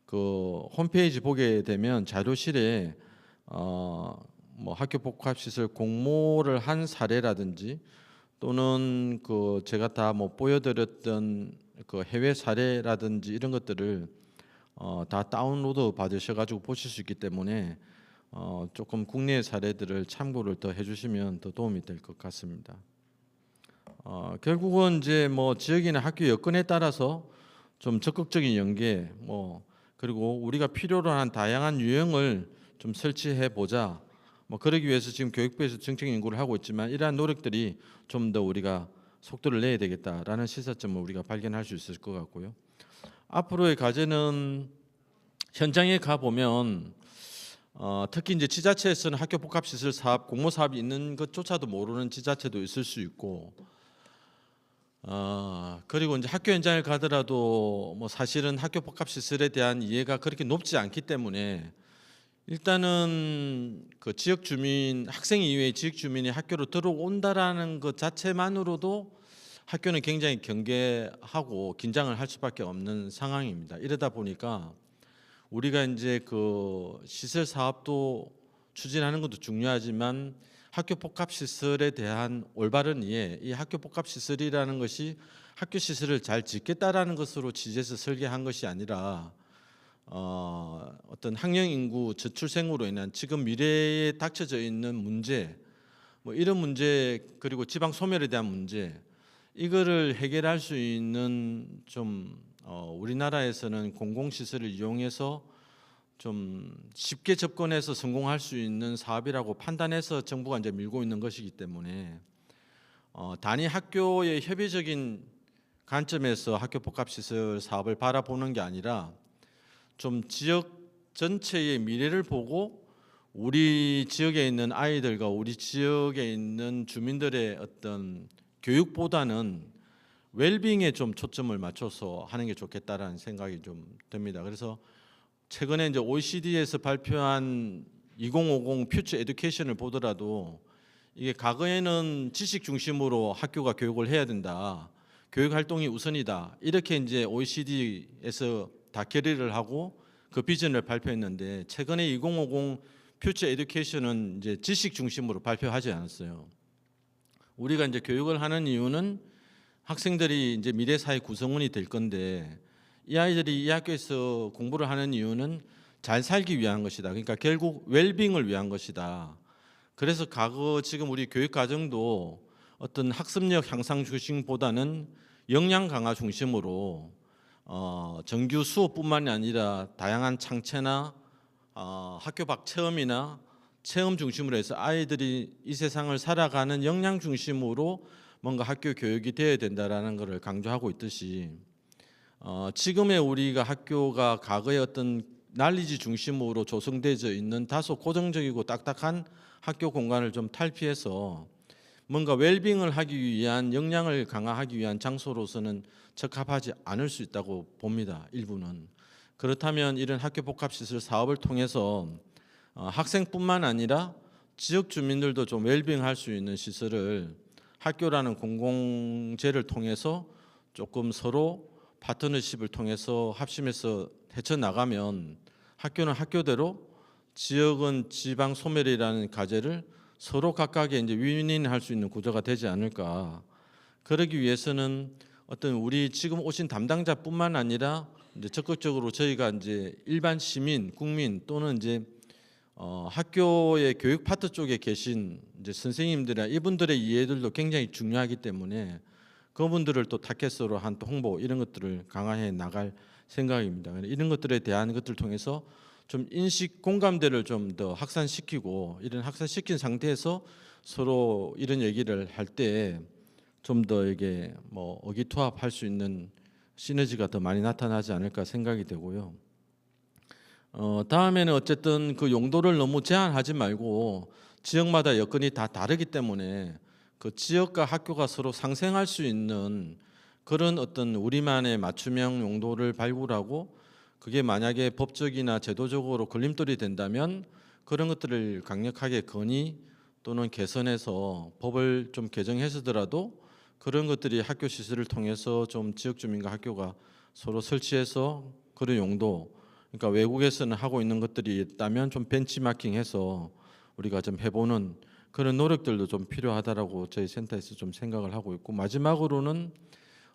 그 홈페이지 보게 되면 자료실에 뭐 학교 복합시설 공모를 한 사례라든지 또는 그 제가 다 뭐 보여드렸던 그 해외 사례라든지 이런 것들을 다 다운로드 받으셔가지고 보실 수 있기 때문에 조금 국내 사례들을 참고를 더 해주시면 더 도움이 될 것 같습니다. 결국은 이제 뭐 지역이나 학교 여건에 따라서 좀 적극적인 연계 뭐 그리고 우리가 필요로 한 다양한 유형을 좀 설치해 보자. 뭐 그러기 위해서 지금 교육부에서 정책 연구를 하고 있지만 이러한 노력들이 좀 더 우리가 속도를 내야 되겠다라는 시사점을 우리가 발견할 수 있을 것 같고요. 앞으로의 과제는 현장에 가 보면 특히 이제 지자체에서는 학교 복합시설 사업 공모 사업이 있는 것조차도 모르는 지자체도 있을 수 있고 그리고 이제 학교 현장에 가더라도 뭐 사실은 학교 복합시설에 대한 이해가 그렇게 높지 않기 때문에 일단은 그 지역 주민 학생 이외의 지역 주민이 학교로 들어온다라는 것 자체만으로도 학교는 굉장히 경계하고 긴장을 할 수밖에 없는 상황입니다. 이러다 보니까 우리가 이제 그 시설 사업도 추진하는 것도 중요하지만 학교 복합 시설에 대한 올바른 이해, 이 학교 복합 시설이라는 것이 학교 시설을 잘 짓겠다라는 것으로 취지해서 설계한 것이 아니라 어떤 학령 인구 저출생으로 인한 지금 미래에 닥쳐져 있는 문제, 뭐 이런 문제 그리고 지방 소멸에 대한 문제 이거를 해결할 수 있는 좀 우리나라에서는 공공시설을 이용해서 좀 쉽게 접근해서 성공할 수 있는 사업이라고 판단해서 정부가 이제 밀고 있는 것이기 때문에 단위 학교의 협의적인 관점에서 학교 복합시설 사업을 바라보는 게 아니라 좀 지역 전체의 미래를 보고 우리 지역에 있는 아이들과 우리 지역에 있는 주민들의 어떤 교육보다는 웰빙에 좀 초점을 맞춰서 하는 게 좋겠다라는 생각이 좀 듭니다. 그래서 최근에 이제 OECD에서 발표한 2050 퓨처 에듀케이션을 보더라도 이게 과거에는 지식 중심으로 학교가 교육을 해야 된다. 교육 활동이 우선이다. 이렇게 이제 OECD에서 다 결의를 하고 그 비전을 발표했는데 최근에 2050 퓨처 에듀케이션은 이제 지식 중심으로 발표하지 않았어요. 우리가 이제 교육을 하는 이유는 학생들이 이제 미래 사회 구성원이 될 건데 이 아이들이 이 학교에서 공부를 하는 이유는 잘 살기 위한 것이다. 그러니까 결국 웰빙을 위한 것이다. 그래서 과거 지금 우리 교육 과정도 어떤 학습력 향상 중심보다는 역량 강화 중심으로 정규 수업뿐만이 아니라 다양한 창체나 학교 밖 체험이나 체험 중심으로 해서 아이들이 이 세상을 살아가는 역량 중심으로 뭔가 학교 교육이 되어야 된다라는 것을 강조하고 있듯이 지금의 우리가 학교가 과거의 어떤 난리지 중심으로 조성되어 있는 다소 고정적이고 딱딱한 학교 공간을 좀 탈피해서 뭔가 웰빙을 하기 위한 역량을 강화하기 위한 장소로서는 적합하지 않을 수 있다고 봅니다. 일부는. 그렇다면 이런 학교 복합시설 사업을 통해서 학생뿐만 아니라 지역 주민들도 좀 웰빙할 수 있는 시설을 학교라는 공공재를 통해서 조금 서로 파트너십을 통해서 합심해서 헤쳐나가면 학교는 학교대로 지역은 지방 소멸이라는 과제를 서로 각각의 이제 윈윈할 수 있는 구조가 되지 않을까. 그러기 위해서는 어떤 우리 지금 오신 담당자뿐만 아니라 이제 적극적으로 저희가 이제 일반 시민, 국민 또는 이제 학교의 교육 파트 쪽에 계신 이제 선생님들이나 이분들의 이해들도 굉장히 중요하기 때문에 그분들을 또 타겟으로 한 또 홍보 이런 것들을 강화해 나갈 생각입니다. 이런 것들에 대한 것들을 통해서 좀 인식 공감대를 좀 더 확산시키고 이런 확산시킨 상태에서 서로 이런 얘기를 할 때 좀 더 이게 뭐 의기투합할 수 있는 시너지가 더 많이 나타나지 않을까 생각이 되고요. 다음에는 어쨌든 그 용도를 너무 제한하지 말고 지역마다 여건이 다 다르기 때문에 그 지역과 학교가 서로 상생할 수 있는 그런 어떤 우리만의 맞춤형 용도를 발굴하고 그게 만약에 법적이나 제도적으로 걸림돌이 된다면 그런 것들을 강력하게 건의 또는 개선해서 법을 좀 개정해서더라도 그런 것들이 학교 시설을 통해서 좀 지역 주민과 학교가 서로 설치해서 그런 용도 그러니까 외국에서는 하고 있는 것들이 있다면 좀 벤치마킹해서 우리가 좀 해보는 그런 노력들도 좀 필요하다라고 저희 센터에서 좀 생각을 하고 있고 마지막으로는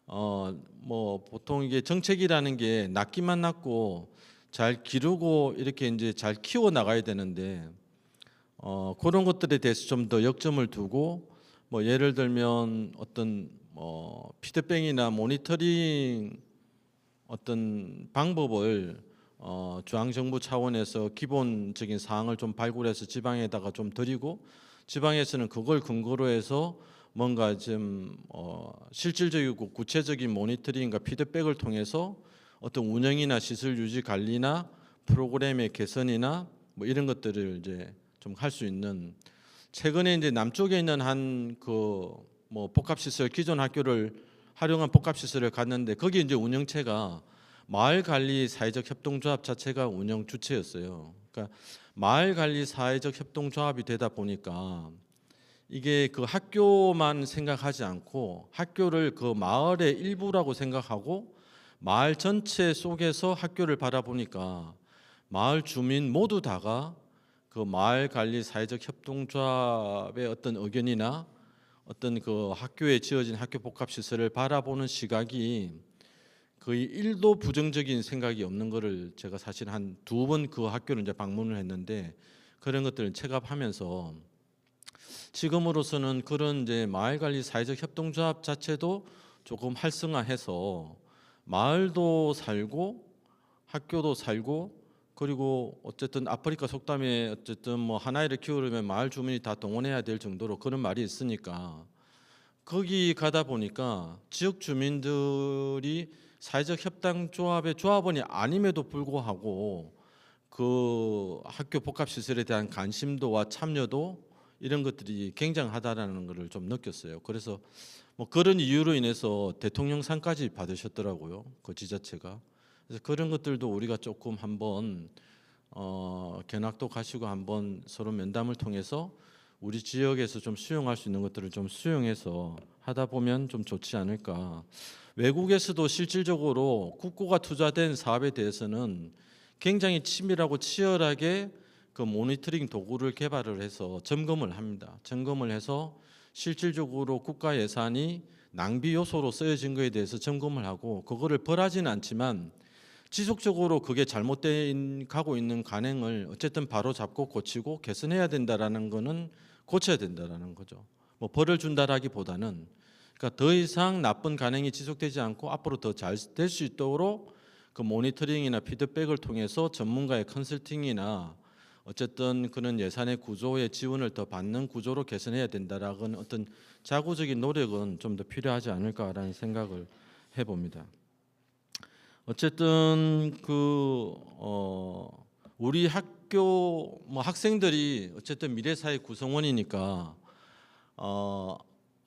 뭐 보통 이게 정책이라는 게 낳기만 낳고 잘 기르고 이렇게 이제 잘 키워 나가야 되는데 그런 것들에 대해서 좀 더 역점을 두고 뭐 예를 들면 어떤 피드백이나 모니터링 어떤 방법을 중앙정부 차원에서 기본적인 사항을 좀 발굴해서 지방에다가 좀 드리고 지방에서는 그걸 근거로 해서 뭔가 좀 실질적이고 구체적인 모니터링과 피드백을 통해서 어떤 운영이나 시설 유지 관리나 프로그램의 개선이나 뭐 이런 것들을 이제 좀 할 수 있는 최근에 이제 남쪽에 있는 한 그 뭐 복합시설 기존 학교를 활용한 복합시설을 갔는데 거기 이제 운영체가 마을관리 사회적 협동조합 자체가 운영 주체였어요. 그러니까 마을관리 사회적 협동조합이 되다 보니까 이게 그 학교만 생각하지 않고 학교를 그 마을의 일부라고 생각하고 마을 전체 속에서 학교를 바라보니까 마을 주민 모두 다가 그 마을관리 사회적 협동조합의 어떤 의견이나 어떤 그 학교에 지어진 학교 복합시설을 바라보는 시각이 거의 1도 부정적인 생각이 없는 거를 제가 사실 한 2번 그 학교를 이제 방문을 했는데 그런 것들을 체감하면서 지금으로서는 그런 이제 마을관리 사회적 협동조합 자체도 조금 활성화해서 마을도 살고 학교도 살고 그리고 어쨌든 아프리카 속담에 어쨌든 뭐 한 아이를 키우려면 마을 주민이 다 동원해야 될 정도로 그런 말이 있으니까 거기 가다 보니까 지역 주민들이 사회적 협당 조합의 조합원이 아님에도 불구하고 그 학교 복합 시설에 대한 관심도와 참여도 이런 것들이 굉장하다라는 것을 좀 느꼈어요. 그래서 뭐 그런 이유로 인해서 대통령상까지 받으셨더라고요. 그 지자체가. 그래서 그런 것들도 우리가 조금 한번 견학도 가시고 한번 서로 면담을 통해서 우리 지역에서 좀 수용할 수 있는 것들을 좀 수용해서 하다 보면 좀 좋지 않을까. 외국에서도 실질적으로 국고가 투자된 사업에 대해서는 굉장히 치밀하고 치열하게 그 모니터링 도구를 개발을 해서 점검을 합니다. 점검을 해서 실질적으로 국가 예산이 낭비 요소로 쓰여진 것에 대해서 점검을 하고 그거를 벌하지는 않지만 지속적으로 그게 잘못된 가고 있는 관행을 어쨌든 바로 잡고 고치고 개선해야 된다라는 거는 고쳐야 된다라는 거죠. 뭐 벌을 준다라기보다는 그러니까 더 이상 나쁜 관행이 지속되지 않고 앞으로 더 잘 될 수 있도록 그 모니터링이나 피드백을 통해서 전문가의 컨설팅이나 어쨌든 그런 예산의 구조의 지원을 더 받는 구조로 개선해야 된다라는 어떤 자구적인 노력은 좀 더 필요하지 않을까라는 생각을 해봅니다. 어쨌든 우리 학교 뭐 학생들이 어쨌든 미래 사회 구성원이니까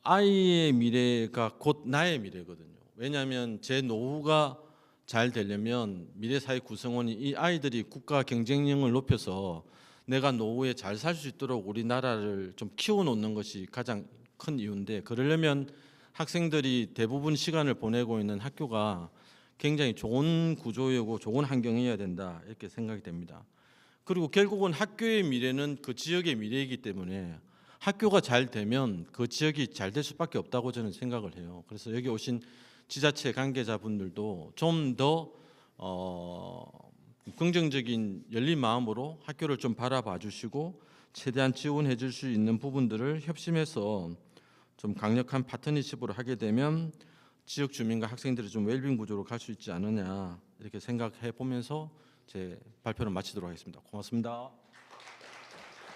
아이의 미래가 곧 나의 미래거든요. 왜냐하면 제 노후가 잘 되려면 미래 사회 구성원이 이 아이들이 국가 경쟁력을 높여서 내가 노후에 잘 살 수 있도록 우리나라를 좀 키워놓는 것이 가장 큰 이유인데 그러려면 학생들이 대부분 시간을 보내고 있는 학교가 굉장히 좋은 구조이고 좋은 환경이어야 된다 이렇게 생각이 됩니다. 그리고 결국은 학교의 미래는 그 지역의 미래이기 때문에 학교가 잘 되면 그 지역이 잘 될 수밖에 없다고 저는 생각을 해요. 그래서 여기 오신 지자체 관계자분들도 좀 더 긍정적인 열린 마음으로 학교를 좀 바라봐 주시고 최대한 지원해 줄 수 있는 부분들을 협심해서 좀 강력한 파트너십으로 하게 되면 지역 주민과 학생들이 좀 웰빙 구조로 갈 수 있지 않느냐 이렇게 생각해 보면서 제 발표를 마치도록 하겠습니다. 고맙습니다.